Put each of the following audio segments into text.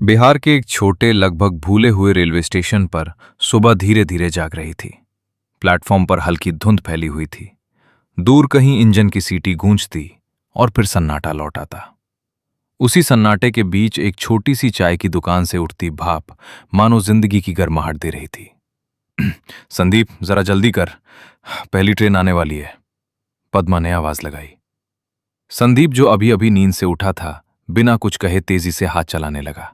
बिहार के एक छोटे लगभग भूले हुए रेलवे स्टेशन पर सुबह धीरे धीरे जाग रही थी। प्लेटफॉर्म पर हल्की धुंध फैली हुई थी। दूर कहीं इंजन की सीटी गूंजती और फिर सन्नाटा लौट आता। उसी सन्नाटे के बीच एक छोटी सी चाय की दुकान से उठती भाप मानो जिंदगी की गर्माहट दे रही थी। संदीप, जरा जल्दी कर, पहली ट्रेन आने वाली है, पद्मा ने आवाज लगाई। संदीप, जो अभी अभी नींद से उठा था, बिना कुछ कहे तेजी से हाथ चलाने लगा।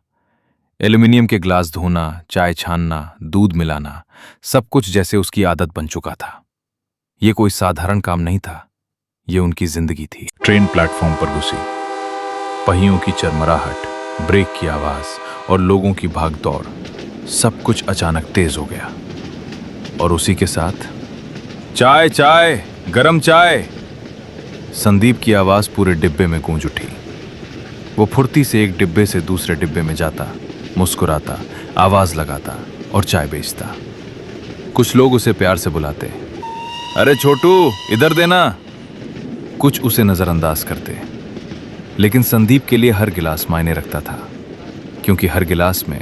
एल्यूमिनियम के ग्लास धोना, चाय छानना, दूध मिलाना, सब कुछ जैसे उसकी आदत बन चुका था। ये कोई साधारण काम नहीं था, ये उनकी जिंदगी थी। ट्रेन प्लेटफॉर्म पर घुसी। पहियों की चरमराहट, ब्रेक की आवाज और लोगों की भागदौड़, सब कुछ अचानक तेज हो गया। और उसी के साथ चाय चाय, गरम चाय, संदीप की आवाज पूरे डिब्बे में गूंज उठी। वो फुर्ती से एक डिब्बे से दूसरे डिब्बे में जाता, मुस्कुराता, आवाज लगाता और चाय बेचता। कुछ लोग उसे प्यार से बुलाते, अरे छोटू, इधर देना। कुछ उसे नजरअंदाज करते, लेकिन संदीप के लिए हर गिलास मायने रखता था, क्योंकि हर गिलास में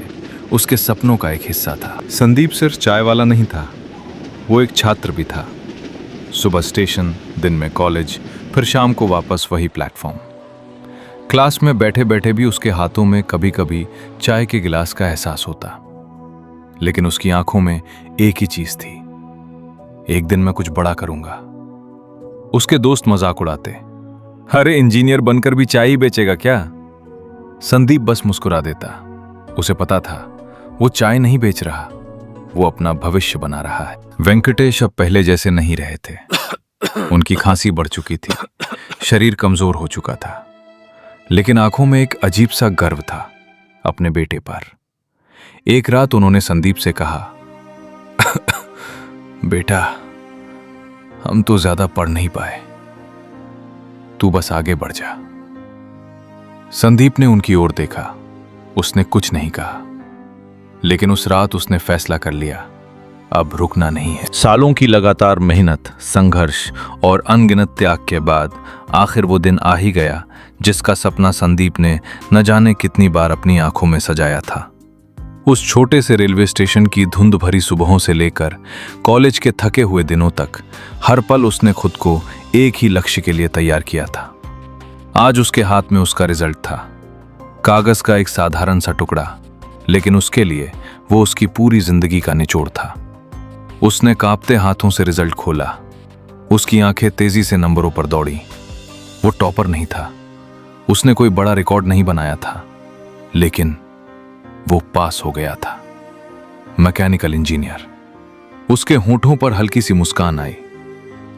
उसके सपनों का एक हिस्सा था। संदीप सिर्फ चाय वाला नहीं था, वो एक छात्र भी था। सुबह स्टेशन, दिन में कॉलेज, फिर शाम को वापस वही प्लेटफॉर्म। क्लास में बैठे बैठे भी उसके हाथों में कभी कभी चाय के गिलास का एहसास होता, लेकिन उसकी आंखों में एक ही चीज थी, एक दिन मैं कुछ बड़ा करूंगा। उसके दोस्त मजाक उड़ाते, अरे इंजीनियर बनकर भी चाय ही बेचेगा क्या? संदीप बस मुस्कुरा देता। उसे पता था वो चाय नहीं बेच रहा, वो अपना भविष्य बना रहा है। वेंकटेश अब पहले जैसे नहीं रहे थे। उनकी खांसी बढ़ चुकी थी, शरीर कमजोर हो चुका था, लेकिन आंखों में एक अजीब सा गर्व था अपने बेटे पर। एक रात उन्होंने संदीप से कहा, बेटा, हम तो ज्यादा पढ़ नहीं पाए, तू बस आगे बढ़ जा। संदीप ने उनकी ओर देखा। उसने कुछ नहीं कहा, लेकिन उस रात उसने फैसला कर लिया, अब रुकना नहीं है। सालों की लगातार मेहनत, संघर्ष और अनगिनत त्याग के बाद आखिर वो दिन आ ही गया जिसका सपना संदीप ने न जाने कितनी बार अपनी आंखों में सजाया था। उस छोटे से रेलवे स्टेशन की धुंध भरी सुबहों से लेकर कॉलेज के थके हुए दिनों तक हर पल उसने खुद को एक ही लक्ष्य के लिए तैयार किया था। आज उसके हाथ में उसका रिजल्ट था, कागज का एक साधारण सा टुकड़ा, लेकिन उसके लिए वो उसकी पूरी जिंदगी का निचोड़ था। उसने कांपते हाथों से रिजल्ट खोला। उसकी आंखें तेजी से नंबरों पर दौड़ी। वो टॉपर नहीं था, उसने कोई बड़ा रिकॉर्ड नहीं बनाया था, लेकिन वो पास हो गया था, मैकेनिकल इंजीनियर। उसके होंठों पर हल्की सी मुस्कान आई,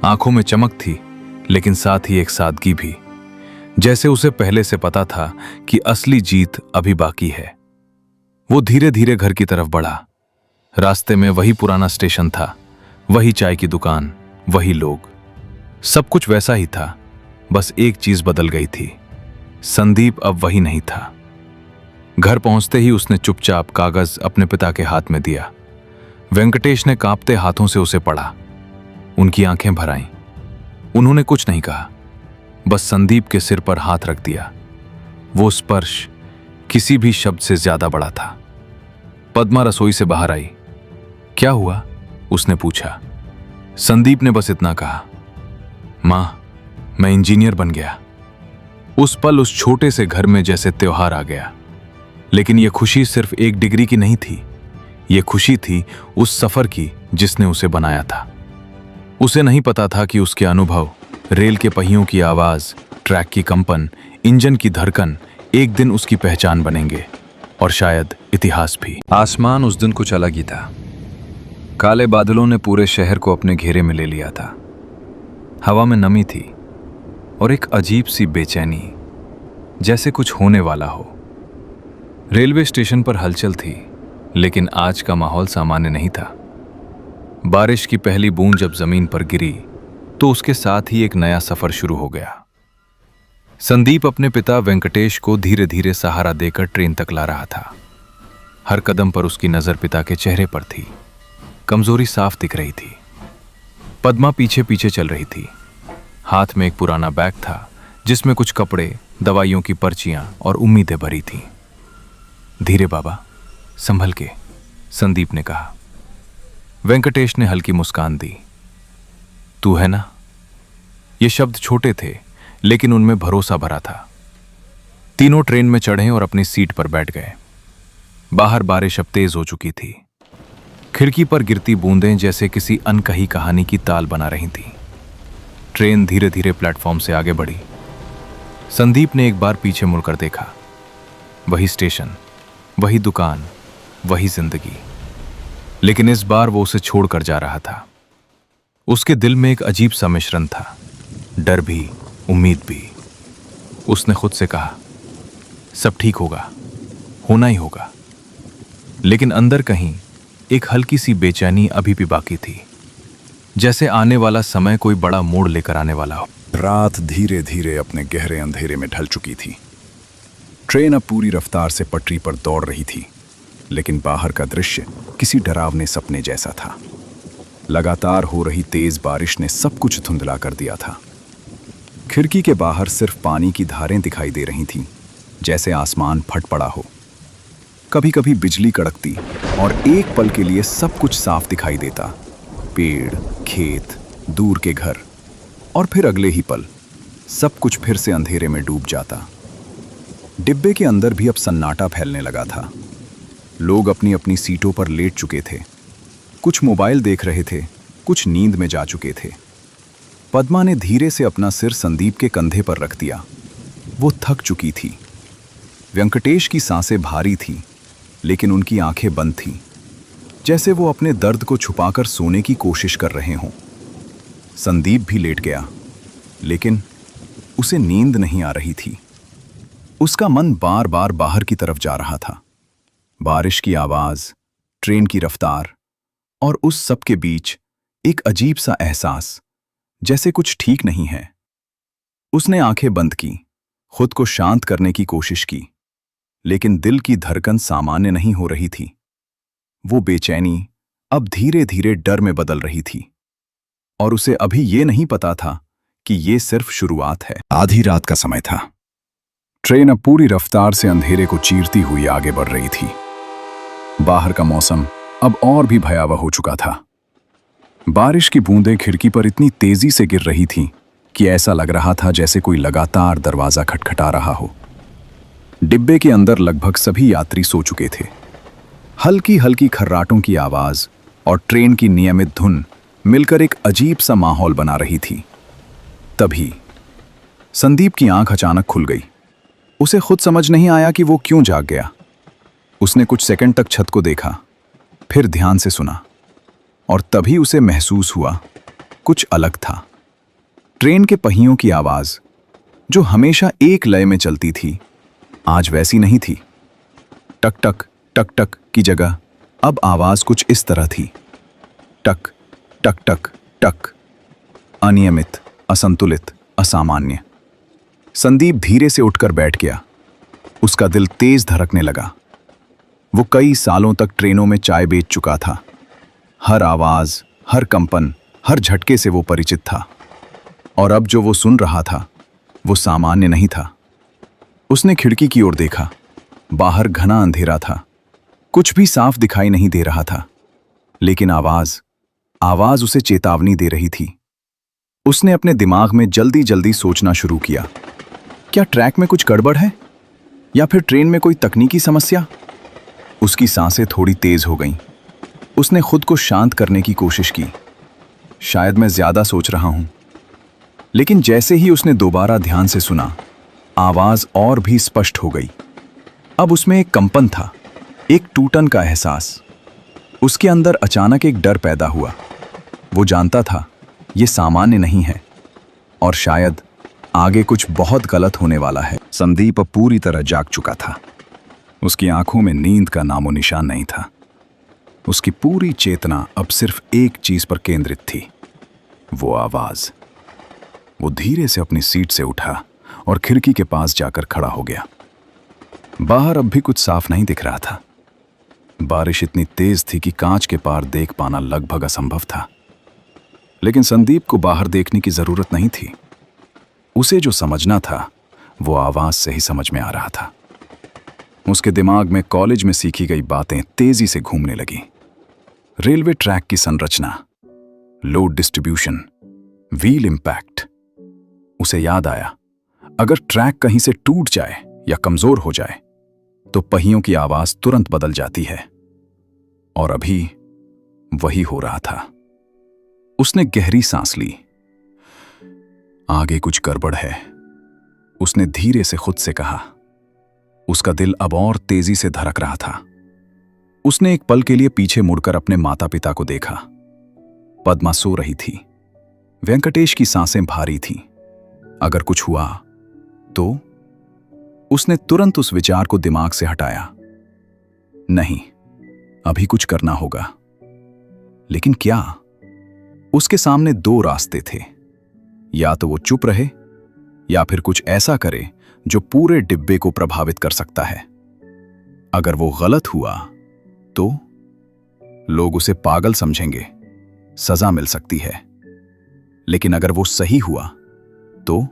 आंखों में चमक थी, लेकिन साथ ही एक सादगी भी, जैसे उसे पहले से पता था कि असली जीत अभी बाकी है। वो धीरे धीरे घर की तरफ बढ़ा। रास्ते में वही पुराना स्टेशन था, वही चाय की दुकान, वही लोग, सब कुछ वैसा ही था, बस एक चीज बदल गई थी, संदीप अब वही नहीं था। घर पहुंचते ही उसने चुपचाप कागज अपने पिता के हाथ में दिया। वेंकटेश ने कांपते हाथों से उसे पढ़ा। उनकी आंखें भर आईं। उन्होंने कुछ नहीं कहा, बस संदीप के सिर पर हाथ रख दिया। वो स्पर्श किसी भी शब्द से ज्यादा बड़ा था। पद्मा रसोई से बाहर आई। क्या हुआ? उसने पूछा। संदीप ने बस इतना कहा, मां, मैं इंजीनियर बन गया। उस पल उस छोटे से घर में जैसे त्योहार आ गया। लेकिन यह खुशी सिर्फ एक डिग्री की नहीं थी, यह खुशी थी उस सफर की जिसने उसे बनाया था। उसे नहीं पता था कि उसके अनुभव, रेल के पहियों की आवाज, ट्रैक की कंपन, इंजन की धड़कन एक दिन उसकी पहचान बनेंगे, और शायद इतिहास भी। आसमान उस दिन कुछ अलग ही था। काले बादलों ने पूरे शहर को अपने घेरे में ले लिया था। हवा में नमी थी और एक अजीब सी बेचैनी, जैसे कुछ होने वाला हो। रेलवे स्टेशन पर हलचल थी, लेकिन आज का माहौल सामान्य नहीं था। बारिश की पहली बूंद जब जमीन पर गिरी, तो उसके साथ ही एक नया सफर शुरू हो गया। संदीप अपने पिता वेंकटेश को धीरे धीरे सहारा देकर ट्रेन तक ला रहा था। हर कदम पर उसकी नजर पिता के चेहरे पर थी। कमजोरी साफ दिख रही थी। पद्मा पीछे पीछे चल रही थी। हाथ में एक पुराना बैग था जिसमें कुछ कपड़े, दवाइयों की पर्चियां और उम्मीदें भरी थीं। धीरे बाबा, संभल के, संदीप ने कहा। वेंकटेश ने हल्की मुस्कान दी। तू है ना? ये शब्द छोटे थे लेकिन उनमें भरोसा भरा था। तीनों ट्रेन में चढ़े और अपनी सीट पर बैठ गए। बाहर बारिश अब तेज हो चुकी थी। खिड़की पर गिरती बूंदें जैसे किसी अनकही कहानी की ताल बना रही थीं। ट्रेन धीरे धीरे प्लेटफॉर्म से आगे बढ़ी। संदीप ने एक बार पीछे मुड़कर देखा। वही स्टेशन, वही दुकान, वही जिंदगी, लेकिन इस बार वो उसे छोड़कर जा रहा था। उसके दिल में एक अजीब सा मिश्रण था, डर भी, उम्मीद भी। उसने खुद से कहा, सब ठीक होगा, होना ही होगा। लेकिन अंदर कहीं एक हल्की सी बेचैनी अभी भी बाकी थी, जैसे आने वाला समय कोई बड़ा मोड़ लेकर आने वाला हो। रात धीरे धीरे अपने गहरे अंधेरे में ढल चुकी थी। ट्रेन अब पूरी रफ्तार से पटरी पर दौड़ रही थी, लेकिन बाहर का दृश्य किसी डरावने सपने जैसा था। लगातार हो रही तेज बारिश ने सब कुछ धुंधला कर दिया था। खिड़की के बाहर सिर्फ पानी की धारें दिखाई दे रही थीं, जैसे आसमान फट पड़ा हो। कभी कभी बिजली कड़कती और एक पल के लिए सब कुछ साफ दिखाई देता, पेड़, खेत, दूर के घर, और फिर अगले ही पल सब कुछ फिर से अंधेरे में डूब जाता। डिब्बे के अंदर भी अब सन्नाटा फैलने लगा था। लोग अपनी अपनी सीटों पर लेट चुके थे। कुछ मोबाइल देख रहे थे, कुछ नींद में जा चुके थे। पद्मा ने धीरे से अपना सिर संदीप के कंधे पर रख दिया। वो थक चुकी थी। वेंकटेश की सांसें भारी थीं, लेकिन उनकी आंखें बंद थीं, जैसे वो अपने दर्द को छुपाकर सोने की कोशिश कर रहे हों। संदीप भी लेट गया, लेकिन उसे नींद नहीं आ रही थी। उसका मन बार बार बाहर की तरफ जा रहा था। बारिश की आवाज, ट्रेन की रफ्तार, और उस सब के बीच एक अजीब सा एहसास, जैसे कुछ ठीक नहीं है। उसने आंखें बंद की, खुद को शांत करने की कोशिश की, लेकिन दिल की धड़कन सामान्य नहीं हो रही थी। वो बेचैनी अब धीरे धीरे डर में बदल रही थी, और उसे अभी ये नहीं पता था कि ये सिर्फ शुरुआत है। आधी रात का समय था। ट्रेन अब पूरी रफ्तार से अंधेरे को चीरती हुई आगे बढ़ रही थी। बाहर का मौसम अब और भी भयावह हो चुका था। बारिश की बूंदें खिड़की पर इतनी तेजी से गिर रही थीं कि ऐसा लग रहा था जैसे कोई लगातार दरवाजा खटखटा रहा हो। डिब्बे के अंदर लगभग सभी यात्री सो चुके थे। हल्की हल्की खर्राटों की आवाज और ट्रेन की नियमित धुन मिलकर एक अजीब सा माहौल बना रही थी। तभी संदीप की आंख अचानक खुल गई। उसे खुद समझ नहीं आया कि वो क्यों जाग गया। उसने कुछ सेकंड तक छत को देखा, फिर ध्यान से सुना, और तभी उसे महसूस हुआ कुछ अलग था। ट्रेन के पहियों की आवाज, जो हमेशा एक लय में चलती थी, आज वैसी नहीं थी। टक टक टक टक की जगह अब आवाज कुछ इस तरह थी, टक टक टक टक। अनियमित, असंतुलित, असामान्य। संदीप धीरे से उठकर बैठ गया। उसका दिल तेज धड़कने लगा। वो कई सालों तक ट्रेनों में चाय बेच चुका था। हर आवाज, हर कंपन, हर झटके से वो परिचित था, और अब जो वो सुन रहा था वो सामान्य नहीं था। उसने खिड़की की ओर देखा। बाहर घना अंधेरा था, कुछ भी साफ दिखाई नहीं दे रहा था, लेकिन आवाज उसे चेतावनी दे रही थी। उसने अपने दिमाग में जल्दी जल्दी सोचना शुरू किया। क्या ट्रैक में कुछ गड़बड़ है, या फिर ट्रेन में कोई तकनीकी समस्या? उसकी सांसें थोड़ी तेज हो गईं। उसने खुद को शांत करने की कोशिश की। शायद मैं ज्यादा सोच रहा हूं। लेकिन जैसे ही उसने दोबारा ध्यान से सुना, आवाज और भी स्पष्ट हो गई। अब उसमें एक कंपन था, एक टूटन का एहसास। उसके अंदर अचानक एक डर पैदा हुआ। वो जानता था ये सामान्य नहीं है, और शायद आगे कुछ बहुत गलत होने वाला है। संदीप अब पूरी तरह जाग चुका था। उसकी आंखों में नींद का नामो निशान नहीं था। उसकी पूरी चेतना अब सिर्फ एक चीज पर केंद्रित थी, वो आवाज। वो धीरे से अपनी सीट से उठा और खिड़की के पास जाकर खड़ा हो गया। बाहर अब भी कुछ साफ नहीं दिख रहा था। बारिश इतनी तेज थी कि कांच के पार देख पाना लगभग असंभव था। लेकिन संदीप को बाहर देखने की जरूरत नहीं थी। उसे जो समझना था वो आवाज से ही समझ में आ रहा था। उसके दिमाग में कॉलेज में सीखी गई बातें तेजी से घूमने लगी। रेलवे ट्रैक की संरचना, लोड डिस्ट्रीब्यूशन, व्हील इंपैक्ट। उसे याद आया, अगर ट्रैक कहीं से टूट जाए या कमजोर हो जाए तो पहियों की आवाज तुरंत बदल जाती है। और अभी वही हो रहा था। उसने गहरी सांस ली। आगे कुछ गड़बड़ है, उसने धीरे से खुद से कहा। उसका दिल अब और तेजी से धड़क रहा था। उसने एक पल के लिए पीछे मुड़कर अपने माता पिता को देखा। पद्मा सो रही थी। वेंकटेश की सांसें भारी थीं। अगर कुछ हुआ तो? उसने तुरंत उस विचार को दिमाग से हटाया। नहीं, अभी कुछ करना होगा। लेकिन क्या? उसके सामने दो रास्ते थे। या तो वो चुप रहे या फिर कुछ ऐसा करे जो पूरे डिब्बे को प्रभावित कर सकता है। अगर वो गलत हुआ तो लोग उसे पागल समझेंगे, सजा मिल सकती है। लेकिन अगर वो सही हुआ तो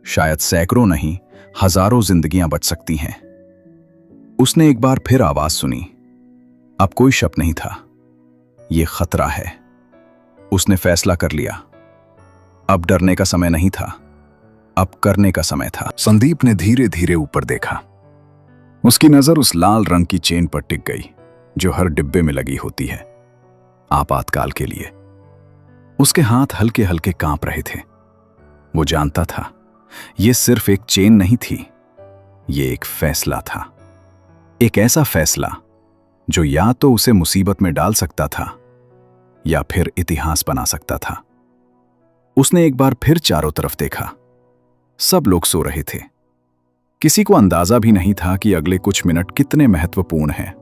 शायद सैकड़ों नहीं, हजारों जिंदगियां बच सकती हैं। उसने एक बार फिर आवाज सुनी। अब कोई शक नहीं था, ये खतरा है। उसने फैसला कर लिया। अब डरने का समय नहीं था, अब करने का समय था। संदीप ने धीरे धीरे ऊपर देखा। उसकी नजर उस लाल रंग की चेन पर टिक गई जो हर डिब्बे में लगी होती है, आपातकाल के लिए। उसके हाथ हल्के हल्के कांप रहे थे। वो जानता था ये सिर्फ एक चेन नहीं थी, ये एक फैसला था। एक ऐसा फैसला जो या तो उसे मुसीबत में डाल सकता था या फिर इतिहास बना सकता था। उसने एक बार फिर चारों तरफ देखा। सब लोग सो रहे थे। किसी को अंदाजा भी नहीं था कि अगले कुछ मिनट कितने महत्वपूर्ण हैं।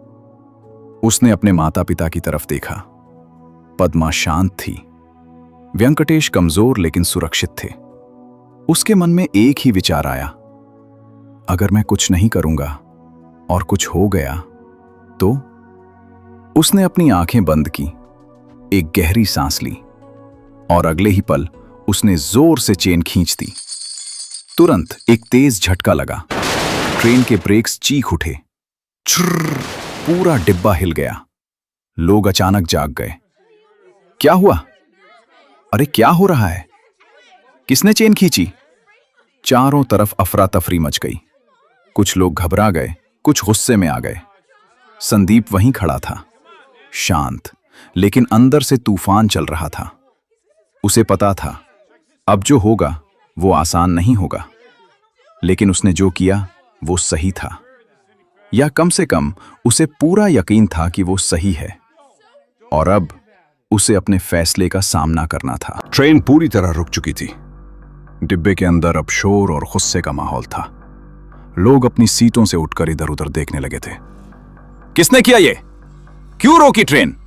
उसने अपने माता पिता की तरफ देखा। पद्मा शांत थी। वेंकटेश कमजोर लेकिन सुरक्षित थे। उसके मन में एक ही विचार आया, अगर मैं कुछ नहीं करूंगा और कुछ हो गया तो? उसने अपनी आंखें बंद की, एक गहरी सांस ली और अगले ही पल उसने जोर से चेन खींच दी। तुरंत एक तेज झटका लगा। ट्रेन के ब्रेक्स चीख उठे। छुर्र, पूरा डिब्बा हिल गया। लोग अचानक जाग गए। क्या हुआ? अरे क्या हो रहा है? किसने चेन खींची? चारों तरफ अफरा तफरी मच गई। कुछ लोग घबरा गए, कुछ गुस्से में आ गए। संदीप वहीं खड़ा था, शांत, लेकिन अंदर से तूफान चल रहा था। उसे पता था अब जो होगा वो आसान नहीं होगा, लेकिन उसने जो किया वो सही था, या कम से कम उसे पूरा यकीन था कि वो सही है। और अब उसे अपने फैसले का सामना करना था। ट्रेन पूरी तरह रुक चुकी थी। डिब्बे के अंदर अब शोर और गुस्से का माहौल था। लोग अपनी सीटों से उठकर इधर उधर देखने लगे थे। किसने किया ये? क्यों रोकी ट्रेन?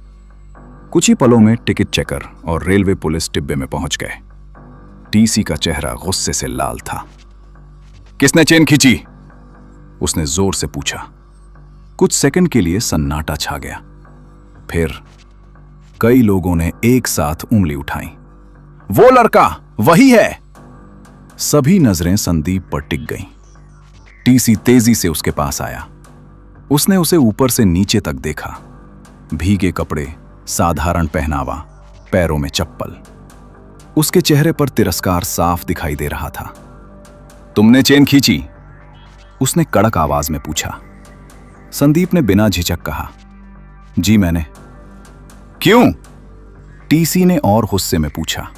कुछ ही पलों में टिकट चेकर और रेलवे पुलिस डिब्बे में पहुंच गए। टीसी का चेहरा गुस्से से लाल था। किसने चेन खींची? उसने जोर से पूछा। कुछ सेकंड के लिए सन्नाटा छा गया। फिर कई लोगों ने एक साथ उंगली उठाई। वो लड़का वही है। सभी नजरें संदीप पर टिक गईं। टीसी तेजी से उसके पास आया। उसने उसे ऊपर से नीचे तक देखा। भीगे कपड़े, साधारण पहनावा, पैरों में चप्पल। उसके चेहरे पर तिरस्कार साफ दिखाई दे रहा था। तुमने चेन खींची? उसने कड़क आवाज में पूछा। संदीप ने बिना झिझक कहा, जी मैंने। क्यों? टीसी ने और गुस्से में पूछा।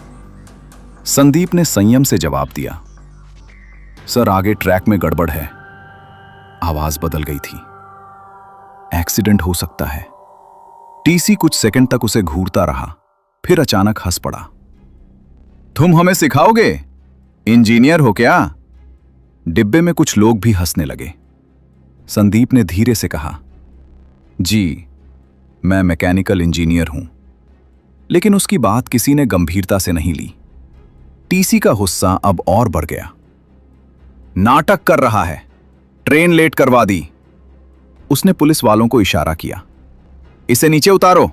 संदीप ने संयम से जवाब दिया, सर आगे ट्रैक में गड़बड़ है। आवाज बदल गई थी। एक्सीडेंट हो सकता है। टीसी कुछ सेकंड तक उसे घूरता रहा, फिर अचानक हंस पड़ा। तुम हमें सिखाओगे? इंजीनियर हो क्या? डिब्बे में कुछ लोग भी हंसने लगे। संदीप ने धीरे से कहा, जी मैं मैकेनिकल इंजीनियर हूं। लेकिन उसकी बात किसी ने गंभीरता से नहीं ली। टीसी का गुस्सा अब और बढ़ गया। नाटक कर रहा है, ट्रेन लेट करवा दी। उसने पुलिस वालों को इशारा किया, इसे नीचे उतारो।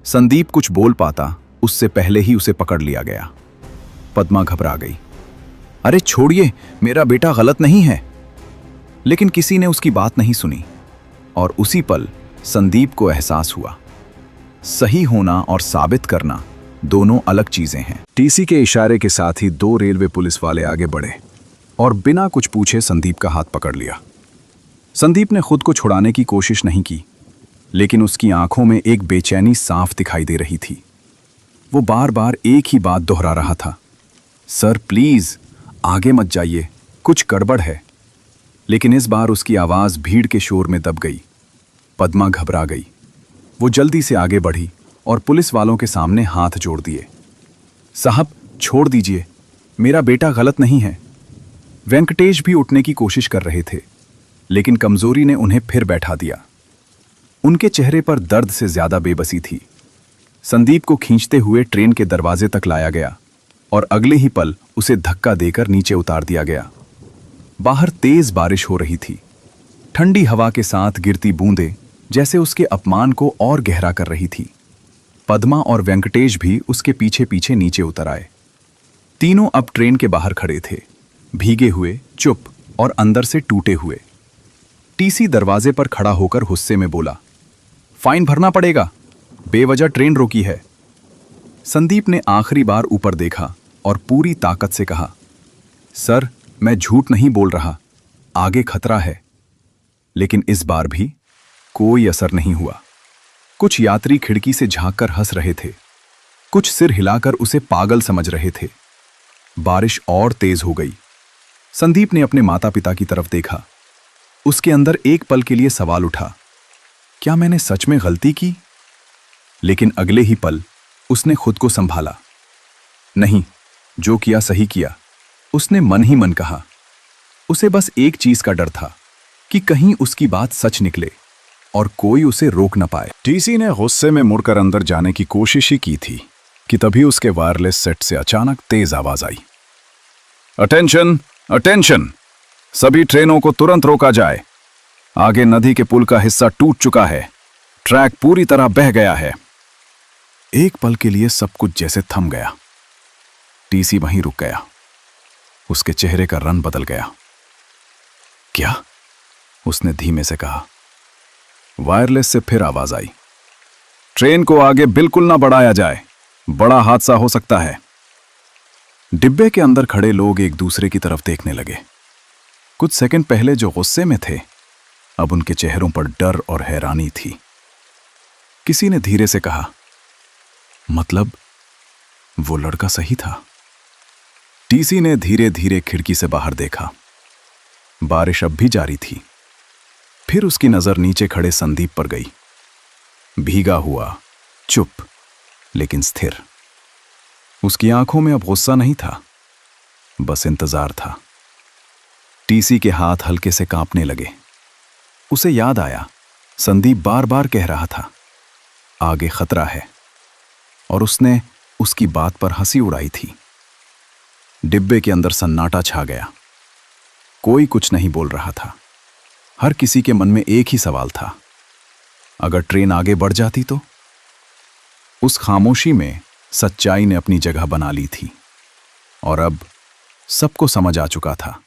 संदीप कुछ बोल पाता उससे पहले ही उसे पकड़ लिया गया। पद्मा घबरा गई। अरे छोड़िए, मेरा बेटा गलत नहीं है। लेकिन किसी ने उसकी बात नहीं सुनी और उसी पल संदीप को एहसास हुआ, सही होना और साबित करना दोनों अलग चीजें हैं। टीसी के इशारे के साथ ही 2 रेलवे पुलिस वाले आगे बढ़े और बिना कुछ पूछे संदीप का हाथ पकड़ लिया। संदीप ने खुद को छुड़ाने की कोशिश नहीं की, लेकिन उसकी आंखों में एक बेचैनी साफ दिखाई दे रही थी। वो बार बार एक ही बात दोहरा रहा था, सर प्लीज आगे मत जाइए, कुछ गड़बड़ है। लेकिन इस बार उसकी आवाज भीड़ के शोर में दब गई। पद्मा घबरा गई। वो जल्दी से आगे बढ़ी और पुलिस वालों के सामने हाथ जोड़ दिए। साहब छोड़ दीजिए, मेरा बेटा गलत नहीं है। वेंकटेश भी उठने की कोशिश कर रहे थे, लेकिन कमजोरी ने उन्हें फिर बैठा दिया। उनके चेहरे पर दर्द से ज्यादा बेबसी थी। संदीप को खींचते हुए ट्रेन के दरवाजे तक लाया गया और अगले ही पल उसे धक्का देकर नीचे उतार दिया गया। बाहर तेज बारिश हो रही थी। ठंडी हवा के साथ गिरती बूंदें जैसे उसके अपमान को और गहरा कर रही थी। पद्मा और वेंकटेश भी उसके पीछे पीछे नीचे उतर आए। तीनों अब ट्रेन के बाहर खड़े थे, भीगे हुए, चुप और अंदर से टूटे हुए। टीसी दरवाजे पर खड़ा होकर गुस्से में बोला, फाइन भरना पड़ेगा, बेवजह ट्रेन रोकी है। संदीप ने आखिरी बार ऊपर देखा और पूरी ताकत से कहा, सर मैं झूठ नहीं बोल रहा, आगे खतरा है। लेकिन इस बार भी कोई असर नहीं हुआ। कुछ यात्री खिड़की से झांककर हंस रहे थे, कुछ सिर हिलाकर उसे पागल समझ रहे थे। बारिश और तेज हो गई। संदीप ने अपने माता पिता की तरफ देखा। उसके अंदर एक पल के लिए सवाल उठा, क्या मैंने सच में गलती की? लेकिन अगले ही पल उसने खुद को संभाला। नहीं, जो किया सही किया, उसने मन ही मन कहा। उसे बस एक चीज का डर था कि कहीं उसकी बात सच निकले और कोई उसे रोक न पाए। टीसी ने गुस्से में मुड़कर अंदर जाने की कोशिश ही की थी कि तभी उसके वायरलेस सेट से अचानक तेज आवाज आई, अटेंशन अटेंशन, सभी ट्रेनों को तुरंत रोका जाए। आगे नदी के पुल का हिस्सा टूट चुका है, ट्रैक पूरी तरह बह गया है। एक पल के लिए सब कुछ जैसे थम गया। टीसी वहीं रुक गया। उसके चेहरे का रंग बदल गया। क्या? उसने धीमे से कहा। वायरलेस से फिर आवाज आई, ट्रेन को आगे बिल्कुल ना बढ़ाया जाए, बड़ा हादसा हो सकता है। डिब्बे के अंदर खड़े लोग एक दूसरे की तरफ देखने लगे। कुछ सेकंड पहले जो गुस्से में थे, अब उनके चेहरों पर डर और हैरानी थी। किसी ने धीरे से कहा, मतलब वो लड़का सही था। टीसी ने धीरे धीरे खिड़की से बाहर देखा। बारिश अब भी जारी थी। फिर उसकी नजर नीचे खड़े संदीप पर गई। भीगा हुआ, चुप, लेकिन स्थिर। उसकी आंखों में अब गुस्सा नहीं था, बस इंतजार था। टीसी के हाथ हल्के से कांपने लगे। उसे याद आया, संदीप बार बार कह रहा था, आगे खतरा है, और उसने उसकी बात पर हंसी उड़ाई थी। डिब्बे के अंदर सन्नाटा छा गया। कोई कुछ नहीं बोल रहा था। हर किसी के मन में एक ही सवाल था, अगर ट्रेन आगे बढ़ जाती तो? उस खामोशी में सच्चाई ने अपनी जगह बना ली थी, और अब सबको समझ आ चुका था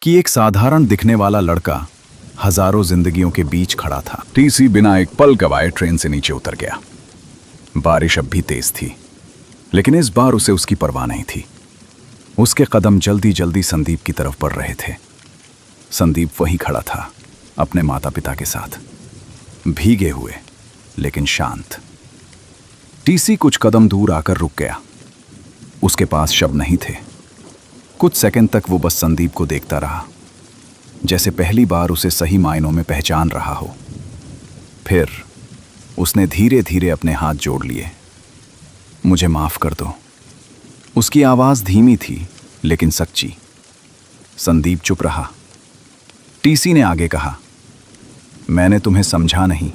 कि एक साधारण दिखने वाला लड़का हजारों जिंदगियों के बीच खड़ा था। टीसी बिना एक पल गवाए ट्रेन से नीचे उतर गया। बारिश अब भी तेज थी, लेकिन इस बार उसे उसकी परवाह नहीं थी। उसके कदम जल्दी जल्दी संदीप की तरफ बढ़ रहे थे। संदीप वहीं खड़ा था, अपने माता पिता के साथ, भीगे हुए लेकिन शांत। टीसी कुछ कदम दूर आकर रुक गया। उसके पास शब्द नहीं थे। कुछ सेकंड तक वो बस संदीप को देखता रहा, जैसे पहली बार उसे सही मायनों में पहचान रहा हो। फिर उसने धीरे धीरे अपने हाथ जोड़ लिए। मुझे माफ कर दो। उसकी आवाज धीमी थी लेकिन सच्ची। संदीप चुप रहा। टीसी ने आगे कहा, मैंने तुम्हें समझा नहीं,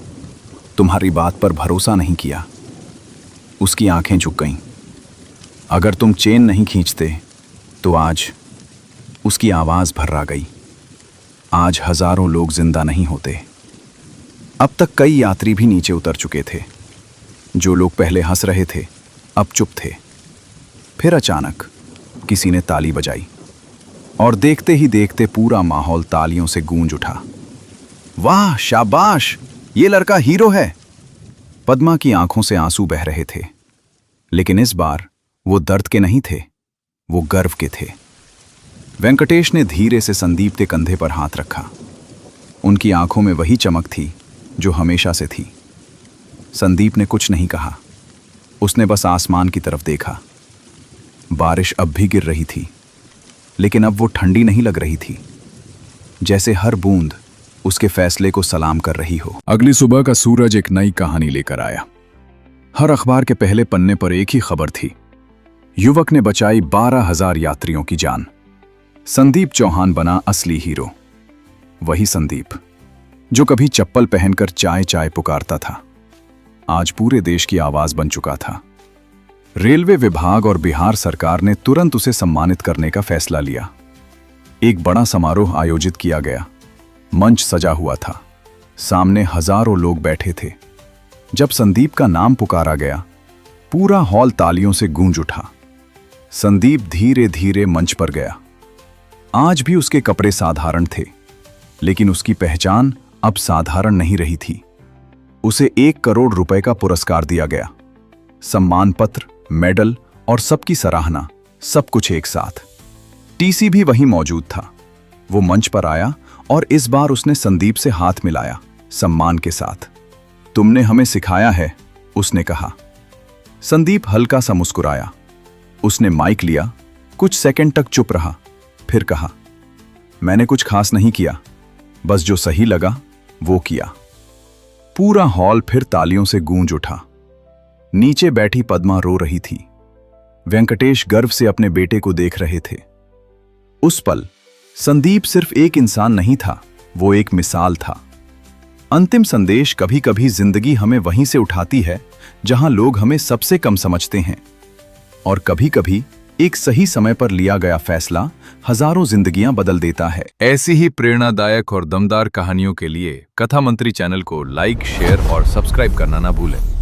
तुम्हारी बात पर भरोसा नहीं किया। उसकी आंखें झुक गईं। अगर तुम चेन नहीं खींचते तो आज, उसकी आवाज भर्रा गई, आज हजारों लोग जिंदा नहीं होते। अब तक कई यात्री भी नीचे उतर चुके थे। जो लोग पहले हंस रहे थे अब चुप थे। फिर अचानक किसी ने ताली बजाई। और देखते ही देखते पूरा माहौल तालियों से गूंज उठा। वाह, शाबाश, ये लड़का हीरो है। पद्मा की आंखों से आंसू बह रहे थे, लेकिन इस बार वो दर्द के नहीं थे, वो गर्व के थे। वेंकटेश ने धीरे से संदीप के कंधे पर हाथ रखा। उनकी आंखों में वही चमक थी जो हमेशा से थी। संदीप ने कुछ नहीं कहा, उसने बस आसमान की तरफ देखा। बारिश अब भी गिर रही थी, लेकिन अब वो ठंडी नहीं लग रही थी, जैसे हर बूंद उसके फैसले को सलाम कर रही हो। अगली सुबह का सूरज एक नई कहानी लेकर आया। हर अखबार के पहले पन्ने पर एक ही खबर थी, युवक ने बचाई 12,000 यात्रियों की जान। संदीप चौहान बना असली हीरो। वही संदीप जो कभी चप्पल पहनकर चाय चाय पुकारता था, आज पूरे देश की आवाज बन चुका था। रेलवे विभाग और बिहार सरकार ने तुरंत उसे सम्मानित करने का फैसला लिया। एक बड़ा समारोह आयोजित किया गया। मंच सजा हुआ था, सामने हजारों लोग बैठे थे। जब संदीप का नाम पुकारा गया, पूरा हॉल तालियों से गूंज उठा। संदीप धीरे धीरे मंच पर गया। आज भी उसके कपड़े साधारण थे, लेकिन उसकी पहचान अब साधारण नहीं रही थी। उसे 1 करोड़ रुपए का पुरस्कार दिया गया, सम्मान पत्र, मेडल और सबकी सराहना, सब कुछ एक साथ। टीसी भी वहीं मौजूद था। वो मंच पर आया और इस बार उसने संदीप से हाथ मिलाया, सम्मान के साथ। तुमने हमें सिखाया है, उसने कहा। संदीप हल्का सा मुस्कुराया। उसने माइक लिया, कुछ सेकंड तक चुप रहा, फिर कहा, मैंने कुछ खास नहीं किया, बस जो सही लगा वो किया। पूरा हॉल फिर तालियों से गूंज उठा। नीचे बैठी पद्मा रो रही थी। वेंकटेश गर्व से अपने बेटे को देख रहे थे। उस पल संदीप सिर्फ एक इंसान नहीं था, वो एक मिसाल था। अंतिम संदेश, कभी कभी जिंदगी हमें वहीं से उठाती है जहां लोग हमें सबसे कम समझते हैं, और कभी कभी एक सही समय पर लिया गया फैसला हजारों जिंदगियां बदल देता है। ऐसी ही प्रेरणादायक और दमदार कहानियों के लिए कथा मंत्री चैनल को लाइक, शेयर और सब्सक्राइब करना ना भूलें।